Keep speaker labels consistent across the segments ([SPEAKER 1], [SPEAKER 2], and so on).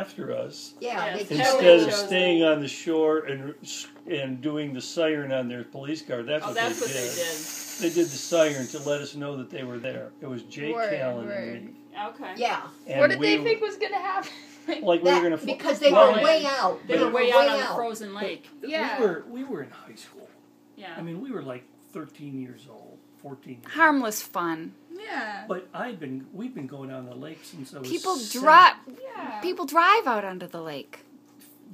[SPEAKER 1] after us.
[SPEAKER 2] Yeah,
[SPEAKER 3] Yes.
[SPEAKER 2] they
[SPEAKER 1] Instead of
[SPEAKER 2] chose
[SPEAKER 1] staying on the shore and doing the siren on their police car. That's what
[SPEAKER 3] that's
[SPEAKER 1] they
[SPEAKER 3] what
[SPEAKER 1] did.
[SPEAKER 3] they did.
[SPEAKER 1] They did the siren to let us know that they were there. It was Jake
[SPEAKER 4] Word,
[SPEAKER 1] Callan
[SPEAKER 4] word.
[SPEAKER 1] and me.
[SPEAKER 3] Okay.
[SPEAKER 2] Yeah,
[SPEAKER 1] And
[SPEAKER 4] What did
[SPEAKER 1] we
[SPEAKER 4] they
[SPEAKER 1] were-
[SPEAKER 4] think was going to happen?
[SPEAKER 1] Like we were going to
[SPEAKER 2] because they
[SPEAKER 1] well,
[SPEAKER 2] were way out.
[SPEAKER 3] They were way out on the frozen lake.
[SPEAKER 4] Yeah.
[SPEAKER 1] We were in high school.
[SPEAKER 3] Yeah.
[SPEAKER 1] I mean, we were like 13 years old, 14 years old.
[SPEAKER 5] Harmless fun.
[SPEAKER 4] Yeah.
[SPEAKER 1] But we've been going down the lake since I was
[SPEAKER 5] People
[SPEAKER 1] 7.
[SPEAKER 5] drive.
[SPEAKER 4] Yeah.
[SPEAKER 5] People drive out onto the lake.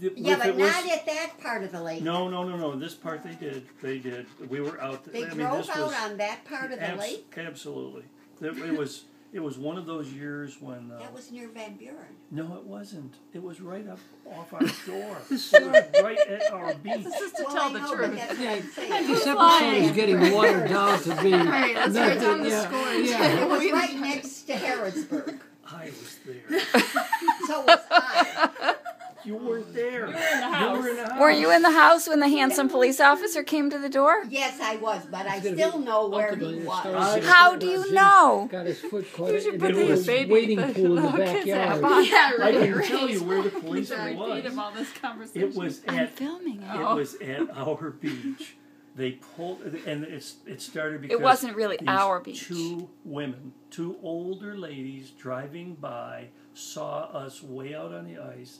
[SPEAKER 2] Yeah,
[SPEAKER 1] If
[SPEAKER 2] but
[SPEAKER 1] it was-
[SPEAKER 2] not at that part of the lake.
[SPEAKER 1] No. This part they did. We were out.
[SPEAKER 2] They
[SPEAKER 1] I mean,
[SPEAKER 2] drove
[SPEAKER 1] this
[SPEAKER 2] out
[SPEAKER 1] was,
[SPEAKER 2] on that part of the lake?
[SPEAKER 1] Absolutely. It was one of those years when.
[SPEAKER 2] That was near Van Buren.
[SPEAKER 1] No, it wasn't. It was right up off our shore. It was right at our beach.
[SPEAKER 4] This is to
[SPEAKER 2] Well,
[SPEAKER 4] tell
[SPEAKER 2] I
[SPEAKER 4] the
[SPEAKER 2] know,
[SPEAKER 4] truth.
[SPEAKER 2] but that's what I'm saying.
[SPEAKER 6] This episode is getting watered down to be.
[SPEAKER 4] Right, let's write down the
[SPEAKER 6] yeah,
[SPEAKER 4] scores.
[SPEAKER 6] yeah.
[SPEAKER 2] It was right next to Harrodsburg.
[SPEAKER 1] I was there.
[SPEAKER 2] So was I.
[SPEAKER 1] You weren't there.
[SPEAKER 3] You were in the house.
[SPEAKER 1] You were in the house.
[SPEAKER 5] Were you in the house when the handsome police officer came to the door?
[SPEAKER 2] Yes, I was, but I
[SPEAKER 6] It's gonna
[SPEAKER 2] still
[SPEAKER 6] be
[SPEAKER 2] know where he
[SPEAKER 6] ultimately a
[SPEAKER 2] was.
[SPEAKER 6] story.
[SPEAKER 5] How do you know?
[SPEAKER 6] Got his foot caught
[SPEAKER 4] You should
[SPEAKER 6] in
[SPEAKER 4] put
[SPEAKER 6] the
[SPEAKER 4] these baby
[SPEAKER 6] waiting
[SPEAKER 4] the
[SPEAKER 6] pool in the
[SPEAKER 4] little kids
[SPEAKER 6] backyard.
[SPEAKER 4] app on. Yeah,
[SPEAKER 1] I
[SPEAKER 4] right.
[SPEAKER 1] can tell you where the police
[SPEAKER 3] Sorry,
[SPEAKER 1] was.
[SPEAKER 3] of all this conversation.
[SPEAKER 1] It was
[SPEAKER 5] I'm
[SPEAKER 1] at
[SPEAKER 5] filming it.
[SPEAKER 1] It was at our beach. They pulled, and it started because
[SPEAKER 5] It wasn't really
[SPEAKER 1] these
[SPEAKER 5] our beach.
[SPEAKER 1] Two women, two older ladies driving by, saw us way out on the ice,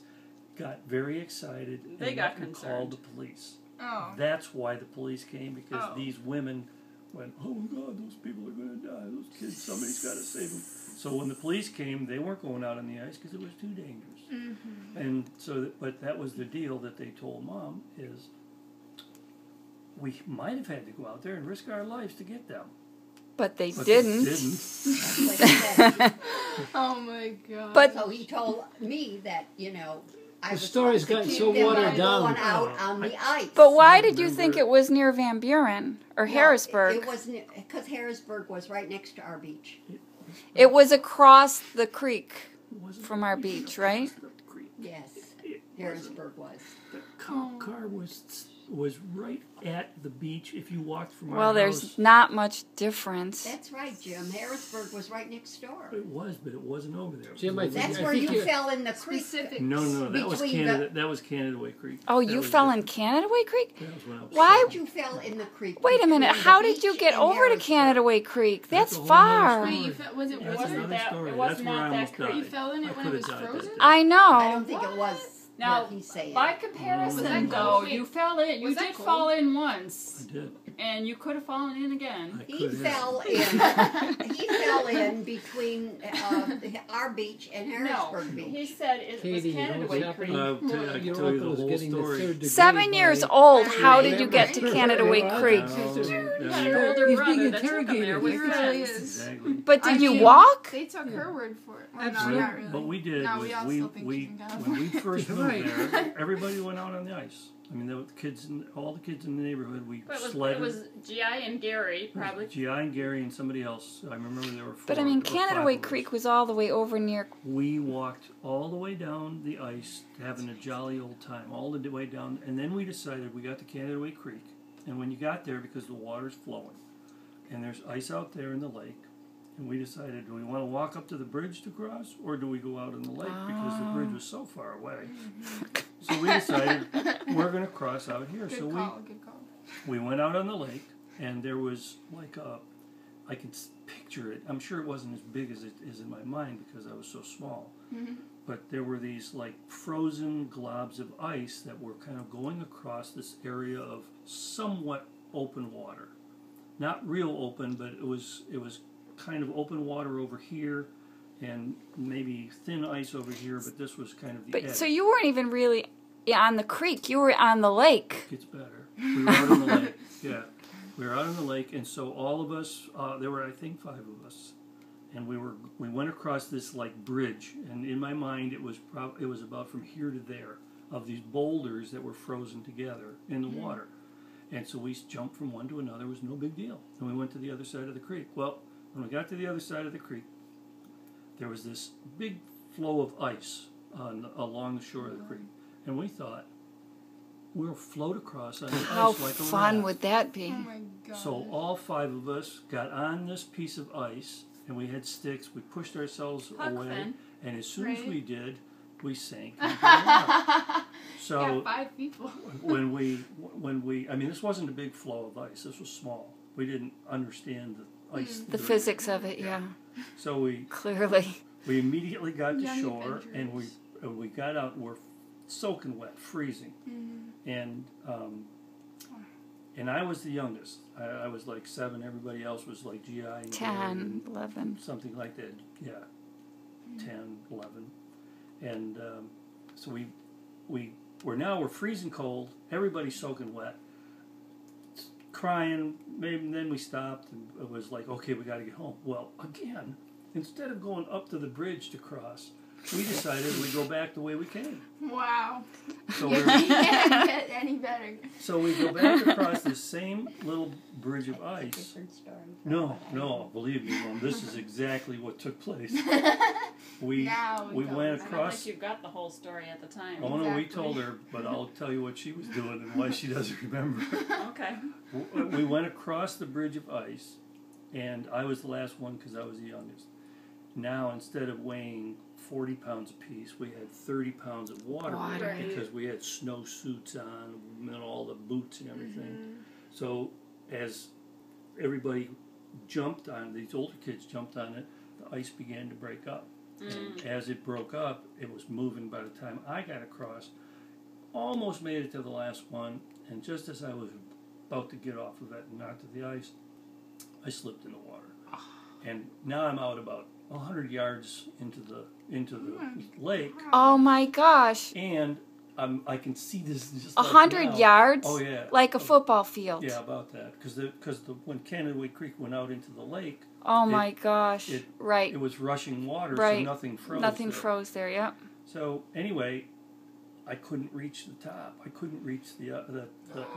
[SPEAKER 1] got very excited,
[SPEAKER 3] They
[SPEAKER 1] and
[SPEAKER 3] got
[SPEAKER 1] called
[SPEAKER 3] concerned.
[SPEAKER 1] the police.
[SPEAKER 4] Oh.
[SPEAKER 1] That's why the police came, because
[SPEAKER 4] Oh.
[SPEAKER 1] these women went, "Oh my God, those people are going to die. Those kids, somebody's got to save them." So when the police came, they weren't going out on the ice because it was too dangerous.
[SPEAKER 4] Mm-hmm.
[SPEAKER 1] And so, but that was the deal that they told Mom is, we might have had to go out there and risk our lives to get them.
[SPEAKER 5] But they
[SPEAKER 1] But
[SPEAKER 5] didn't.
[SPEAKER 1] They didn't.
[SPEAKER 2] That's what he said.
[SPEAKER 4] Oh my God.
[SPEAKER 5] But
[SPEAKER 2] So he told me that, I
[SPEAKER 6] The
[SPEAKER 2] was
[SPEAKER 6] story's
[SPEAKER 2] supposed to
[SPEAKER 6] gotten
[SPEAKER 2] keep
[SPEAKER 6] so
[SPEAKER 2] them
[SPEAKER 6] watered
[SPEAKER 2] from
[SPEAKER 6] down.
[SPEAKER 2] going out on the ice.
[SPEAKER 5] But why did you
[SPEAKER 1] Remember-
[SPEAKER 5] think it was near Van Buren or
[SPEAKER 2] No,
[SPEAKER 5] Harrisburg?
[SPEAKER 2] It was because Harrisburg was right next to our beach.
[SPEAKER 5] It was across the creek
[SPEAKER 1] Wasn't
[SPEAKER 5] from our beach, right?
[SPEAKER 1] the creek.
[SPEAKER 2] Yes,
[SPEAKER 1] It
[SPEAKER 2] Harrisburg was.
[SPEAKER 1] The cop car was right at the beach. If you walked from our
[SPEAKER 5] Well, there's
[SPEAKER 1] house,
[SPEAKER 5] not much difference.
[SPEAKER 2] That's right, Jim. Harrisburg was right next door.
[SPEAKER 1] it was, but it wasn't over there.
[SPEAKER 6] Jim, I think-
[SPEAKER 2] That's
[SPEAKER 6] I
[SPEAKER 2] where
[SPEAKER 6] think
[SPEAKER 2] you
[SPEAKER 6] you-
[SPEAKER 2] fell in the creek.
[SPEAKER 4] Specific.
[SPEAKER 1] No, that was
[SPEAKER 2] Between
[SPEAKER 1] Canada. That was Canada Way Creek.
[SPEAKER 5] Oh,
[SPEAKER 1] That
[SPEAKER 5] you
[SPEAKER 1] was
[SPEAKER 5] fell in
[SPEAKER 1] different.
[SPEAKER 5] Canada Way Creek?
[SPEAKER 1] That was when I was
[SPEAKER 5] Why-
[SPEAKER 2] You fell in the creek.
[SPEAKER 5] Wait a minute.
[SPEAKER 2] between
[SPEAKER 5] How
[SPEAKER 2] the
[SPEAKER 5] did you
[SPEAKER 2] beach
[SPEAKER 5] get
[SPEAKER 2] and
[SPEAKER 5] over to
[SPEAKER 2] Harrisburg.
[SPEAKER 5] Canada Way Creek? That's
[SPEAKER 1] a whole
[SPEAKER 5] far.
[SPEAKER 1] nother
[SPEAKER 4] Wait, you
[SPEAKER 1] story.
[SPEAKER 4] was it
[SPEAKER 1] That's
[SPEAKER 4] water?
[SPEAKER 1] another
[SPEAKER 3] that-
[SPEAKER 1] story.
[SPEAKER 3] it was
[SPEAKER 1] That's
[SPEAKER 3] not
[SPEAKER 1] where I
[SPEAKER 3] that
[SPEAKER 1] almost
[SPEAKER 3] creek.
[SPEAKER 1] died.
[SPEAKER 4] You fell in it
[SPEAKER 1] I
[SPEAKER 4] when it
[SPEAKER 1] could
[SPEAKER 4] was
[SPEAKER 1] have died that
[SPEAKER 4] frozen?
[SPEAKER 1] day.
[SPEAKER 5] I know.
[SPEAKER 2] I don't think it was
[SPEAKER 3] Now,
[SPEAKER 2] what he's saying.
[SPEAKER 3] by comparison,
[SPEAKER 1] Was that
[SPEAKER 3] though,
[SPEAKER 4] cold?
[SPEAKER 3] you fell in. You
[SPEAKER 4] Was that
[SPEAKER 3] did
[SPEAKER 4] cold?
[SPEAKER 3] fall in once,
[SPEAKER 1] I did.
[SPEAKER 3] and you could have fallen in again.
[SPEAKER 1] I
[SPEAKER 2] He
[SPEAKER 1] could have.
[SPEAKER 2] fell in. He fell in between our beach and
[SPEAKER 3] No,
[SPEAKER 2] Harrisburg
[SPEAKER 3] he
[SPEAKER 2] Beach.
[SPEAKER 3] said it
[SPEAKER 6] Katie,
[SPEAKER 3] was
[SPEAKER 6] you know
[SPEAKER 3] Canada
[SPEAKER 6] what's
[SPEAKER 3] Way
[SPEAKER 6] happening?
[SPEAKER 3] Creek.
[SPEAKER 1] I can
[SPEAKER 6] Your
[SPEAKER 1] tell you the
[SPEAKER 6] uncle's
[SPEAKER 1] whole
[SPEAKER 6] getting the
[SPEAKER 1] story.
[SPEAKER 6] third degree.
[SPEAKER 5] 7 years
[SPEAKER 6] by-
[SPEAKER 5] old. How did you get to
[SPEAKER 6] Right.
[SPEAKER 5] Canada Way
[SPEAKER 6] Right.
[SPEAKER 5] Creek?
[SPEAKER 1] No,
[SPEAKER 3] You
[SPEAKER 1] I
[SPEAKER 3] had
[SPEAKER 1] mean,
[SPEAKER 3] an older
[SPEAKER 6] He's
[SPEAKER 3] brother
[SPEAKER 6] being
[SPEAKER 3] that took him there
[SPEAKER 6] interrogated.
[SPEAKER 3] with
[SPEAKER 4] He really
[SPEAKER 3] friends.
[SPEAKER 4] is.
[SPEAKER 1] exactly.
[SPEAKER 5] But did
[SPEAKER 4] I
[SPEAKER 5] you
[SPEAKER 4] mean,
[SPEAKER 5] walk?
[SPEAKER 4] They took her word for it. Well,
[SPEAKER 6] Absolutely.
[SPEAKER 4] no, not really.
[SPEAKER 1] What we did
[SPEAKER 4] No,
[SPEAKER 1] was
[SPEAKER 4] we all still think she can go.
[SPEAKER 1] when we first moved
[SPEAKER 6] Right.
[SPEAKER 1] there, everybody went out on the ice. I mean, the kids, all the kids in the neighborhood, we
[SPEAKER 3] But it
[SPEAKER 1] sledded.
[SPEAKER 3] was G.I. and Gary, probably.
[SPEAKER 1] G.I. and Gary and somebody else. I remember there were four.
[SPEAKER 5] But I mean,
[SPEAKER 1] there were
[SPEAKER 5] Canada
[SPEAKER 1] five
[SPEAKER 5] Way
[SPEAKER 1] of us.
[SPEAKER 5] Creek was all the way over near.
[SPEAKER 1] We walked all the way down the ice, having a jolly old time, all the way down. And then we decided we got to Canada Way Creek. And when you got there, because the water's flowing, and there's ice out there in the lake, and we decided, do we want to walk up to the bridge to cross, or do we go out in the lake because the bridge was so far away? So we decided we're going to cross out here.
[SPEAKER 4] Good
[SPEAKER 1] So
[SPEAKER 4] call, good call.
[SPEAKER 1] we went out on the lake, and there was like I can picture it. I'm sure it wasn't as big as it is in my mind because I was so small.
[SPEAKER 4] Mm-hmm.
[SPEAKER 1] But there were these like frozen globs of ice that were kind of going across this area of somewhat open water. Not real open, but it was kind of open water over here and maybe thin ice over here, but this was kind of the edge.
[SPEAKER 5] But so you weren't even really on the creek. You were on the lake.
[SPEAKER 1] Gets better. We were out on the lake. Yeah, we were out on the lake, and so all of us. There were, I think, 5 of us, and we went across this like bridge. And in my mind, it was about from here to there of these boulders that were frozen together in the water. And so we jumped from one to another. It was no big deal. And we went to the other side of the creek. Well, when we got to the other side of the creek, there was this big flow of ice along the shore of the creek, and we thought we'll float across on the
[SPEAKER 5] How
[SPEAKER 1] ice like a
[SPEAKER 5] fun
[SPEAKER 1] raft.
[SPEAKER 5] would that be?
[SPEAKER 4] Oh my God.
[SPEAKER 1] So all 5 of us got on this piece of ice, and we had sticks. We pushed ourselves
[SPEAKER 3] Huck
[SPEAKER 1] away,
[SPEAKER 3] Finn.
[SPEAKER 1] and as soon as
[SPEAKER 4] Right.
[SPEAKER 1] we did, we sank. into the water. So
[SPEAKER 4] Yeah, 5 people.
[SPEAKER 1] when we, I mean, this wasn't a big flow of ice. This was small. We didn't understand the ice.
[SPEAKER 5] The physics of it, yeah.
[SPEAKER 1] So we
[SPEAKER 5] Clearly.
[SPEAKER 1] immediately got to
[SPEAKER 4] Young
[SPEAKER 1] shore, and
[SPEAKER 4] adventurers.
[SPEAKER 1] we got out. And we're soaking wet, freezing, and I was the youngest. I was like 7. Everybody else was like GI and
[SPEAKER 5] 10, 11.
[SPEAKER 1] something like that. Yeah, 10, 11, and so we're freezing cold. Everybody's soaking wet, crying. Maybe then we stopped, and it was like, okay, we got to get home. Well, again, instead of going up to the bridge to cross, we decided we'd go back the way we came.
[SPEAKER 4] Wow.
[SPEAKER 1] So
[SPEAKER 4] You can't get any better.
[SPEAKER 1] So we go back across this same little bridge of ice.
[SPEAKER 2] Different story.
[SPEAKER 1] No, believe me, Mom, this is exactly what took place. We
[SPEAKER 4] Now
[SPEAKER 1] we
[SPEAKER 4] tell
[SPEAKER 1] went
[SPEAKER 4] us.
[SPEAKER 3] I don't
[SPEAKER 1] across.
[SPEAKER 3] think you got the whole story at the time.
[SPEAKER 1] Oh no, we
[SPEAKER 4] Exactly.
[SPEAKER 1] told her, but I'll tell you what she was doing and why she doesn't remember.
[SPEAKER 3] Okay.
[SPEAKER 1] We went across the bridge of ice, and I was the last one because I was the youngest. Now, instead of weighing 40 pounds apiece, we had 30 pounds of water
[SPEAKER 5] Water.
[SPEAKER 1] because we had snow suits on, and all the boots and everything. So as everybody jumped on, these older kids jumped on it, the ice began to break up. And as it broke up, it was moving by the time I got across. Almost made it to the last one, and just as I was about to get off of it and onto the ice, I slipped in the water. And now I'm out about 100 yards into the lake,
[SPEAKER 5] Oh my gosh.
[SPEAKER 1] and I can see this just
[SPEAKER 5] 100
[SPEAKER 1] now.
[SPEAKER 5] yards?
[SPEAKER 1] Oh yeah,
[SPEAKER 5] Like a football field.
[SPEAKER 1] yeah, about that. Because when Canada Creek went out into the lake,
[SPEAKER 5] Oh
[SPEAKER 1] It-
[SPEAKER 5] my gosh.
[SPEAKER 1] it-
[SPEAKER 5] Right.
[SPEAKER 1] it was rushing water,
[SPEAKER 5] Right.
[SPEAKER 1] so nothing froze.
[SPEAKER 5] Nothing
[SPEAKER 1] there.
[SPEAKER 5] froze there, yep.
[SPEAKER 1] So anyway, I couldn't reach the top. I couldn't reach the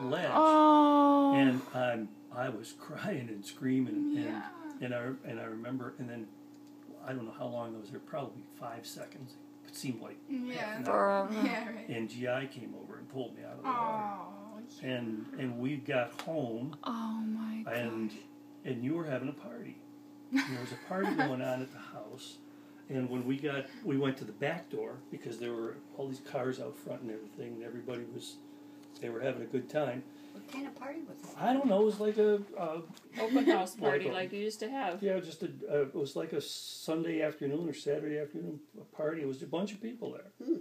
[SPEAKER 1] ledge,
[SPEAKER 5] Oh.
[SPEAKER 1] and I was crying and screaming,
[SPEAKER 4] Yeah.
[SPEAKER 1] and I remember, and then I don't know how long I was there, probably 5 seconds. It seemed like
[SPEAKER 4] Yeah.
[SPEAKER 1] half an hour.
[SPEAKER 5] Forever.
[SPEAKER 4] Yeah, right.
[SPEAKER 1] And GI came over and pulled me out of the water,
[SPEAKER 4] Oh.
[SPEAKER 1] and we got home,
[SPEAKER 5] Oh my god.
[SPEAKER 1] and you were having a party. And there was a party going on at the house, and when we went to the back door because there were all these cars out front and everything, and they were having a good time.
[SPEAKER 2] What kind of party was that?
[SPEAKER 1] I don't know, it was like a
[SPEAKER 3] Open house party
[SPEAKER 1] Like a-
[SPEAKER 3] like you used to have.
[SPEAKER 1] yeah, just it was like a Sunday afternoon or Saturday afternoon party. It was a bunch of people there.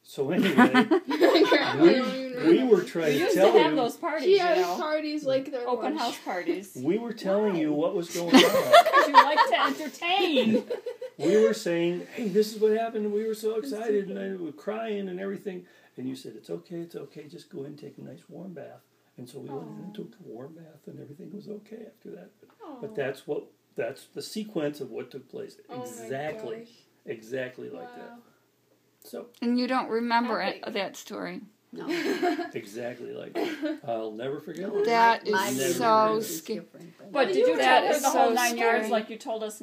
[SPEAKER 1] So anyway, we were
[SPEAKER 3] We
[SPEAKER 1] trying to
[SPEAKER 3] used
[SPEAKER 1] tell
[SPEAKER 3] to have
[SPEAKER 1] you.
[SPEAKER 3] those parties,
[SPEAKER 4] She
[SPEAKER 3] you
[SPEAKER 4] has
[SPEAKER 3] know.
[SPEAKER 4] parties like their
[SPEAKER 3] Open
[SPEAKER 4] lunch.
[SPEAKER 3] house parties.
[SPEAKER 1] We were telling you what was going on.
[SPEAKER 3] Because you like to entertain.
[SPEAKER 1] We were saying, "Hey, this is what happened." And we were so excited, and we were crying and everything. And you said, "It's okay, just go in and take a nice warm bath." And so we went in and took a warm bath, and everything was okay after that. But that's the sequence of what took place.
[SPEAKER 4] Oh my
[SPEAKER 1] Exactly,
[SPEAKER 4] gosh.
[SPEAKER 1] exactly like
[SPEAKER 4] Wow.
[SPEAKER 1] that. So
[SPEAKER 5] And you don't remember
[SPEAKER 3] Happy.
[SPEAKER 5] that story.
[SPEAKER 2] No.
[SPEAKER 1] exactly like that. I'll never forget it.
[SPEAKER 5] That
[SPEAKER 2] My
[SPEAKER 5] is
[SPEAKER 1] Never
[SPEAKER 5] so
[SPEAKER 2] memory is
[SPEAKER 5] scary.
[SPEAKER 2] different,
[SPEAKER 3] But did you
[SPEAKER 5] That
[SPEAKER 3] tell her
[SPEAKER 5] is
[SPEAKER 3] the whole
[SPEAKER 5] so
[SPEAKER 3] 9 yards
[SPEAKER 5] scary.
[SPEAKER 3] like you told us now?